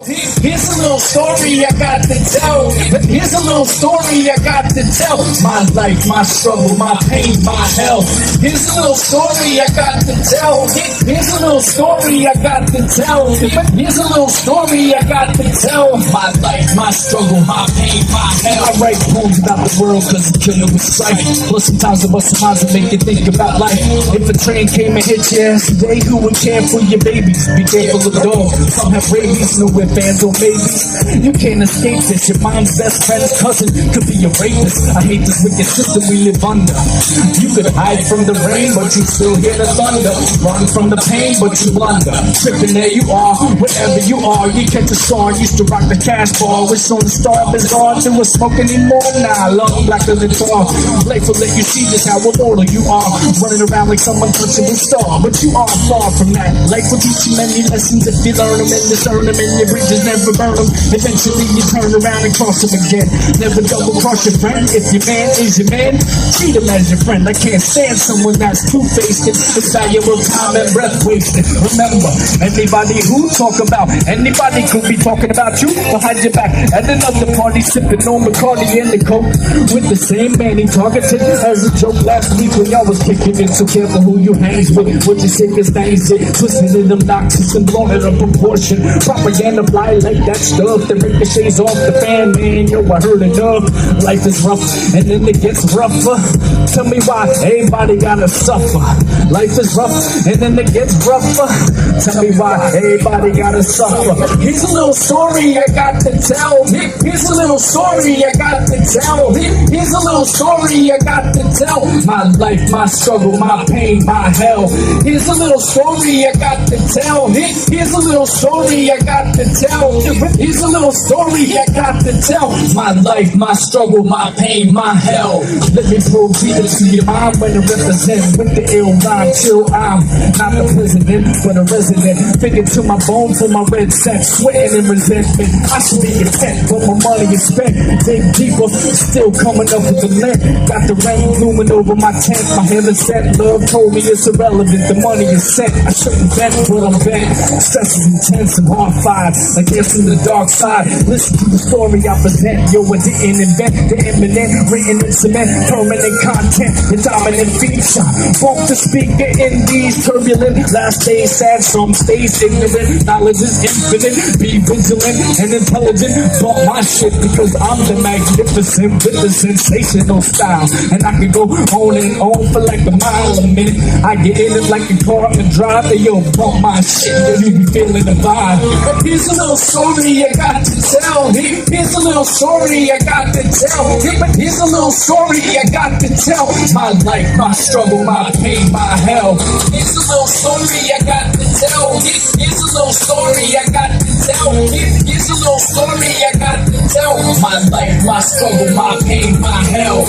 Here's a little story I got to tell. Here's a little story I got to tell. My life, my struggle, my pain, my hell. Here's a little story I got to tell. Here's a little story I got to tell. Here's a little story I got to tell. My life, my struggle, my pain, my hell. I write poems about the world cause the killer was strife. Plus sometimes I bust some eyes and make you think about life. If a train came and hit you yesterday, who would care for your babies? Be careful of dogs. Some have rabies, no fans or babies. You can't escape this. Your mom's best friend's cousin could be a rapist. I hate this wicked system we live under. You could hide from the rain, but you still hear the thunder. Run from the pain, but you blunder. Tripping, there you are, wherever you are. You catch a star, used to rock the cash ball. Wish on the star is gone, till we're smoking anymore. Nah, love blacker than tar. Life will let you see just how immortal you are. Running around like some untouchable star, but you are far from that. Life will teach you many lessons if you learn them and discern them, and your bridges never burn them. Eventually you turn around and cross them again. Never double cross your friend. If your man is your man, treat him as your friend. I can't stand someone that's two-faced. It's valuable time and breath wasted. Remember, anybody who talk about anybody could be talking about you behind your back at another party, sipping on Bacardi and the Coke with the same man he targeted as a joke last week when y'all was kicking it. So careful who you hangs with, what you say is things it, twisting in them noctics and blowing it up proportion. Propaganda fly like that stuff that ricochets off the fan, man. Yo, I heard enough. Life is rough and then it gets rougher. Tell me why everybody gotta suffer. Life is rough and then it gets rougher. Tell me why everybody gotta suffer. Here's a little story I got to tell. Here's a little story I got to tell. Here's a little story I got to tell. My life, my struggle, my pain, my hell. Here's a little story I got to tell. Here's a little story I got to tell. Here's a little story I got to tell. My life, my struggle, my pain, my hell. Let me proceed to your mind when I represent with the ill rhyme. Chill, I'm not the president, but a resident. Figure to my bone for my red set, sweating in resentment. I should be content, but my money is spent. Dig deeper, still coming up with the lint. Got the rain blooming over my tent. My heaven set, love told me it's irrelevant. The money is set. I shouldn't bet, but I'm bent. Stress is intense and hard fired. I guess in the dark side. Listen to the story I present. Yo, I didn't invent the imminent, written in cement, permanent content, the dominant feature. Walk the speaker in these turbulent last days, sad, some stays ignorant. Knowledge is infinite. Be vigilant and intelligent. Bought my shit because I'm the magnificent with the sensational style. And I can go on and on for like a mile a minute. I get in it like a car and drive. Yo, bought my shit, you be feeling the vibe. Here's a little story I got to tell. Here's a little story I got to tell. Here's a little story I got to tell. My life, my struggle, my pain, my hell. Here's a little story I got to tell. Here's a little story I got to tell. Here's a little story I got to tell. My life, my struggle, my pain, my hell.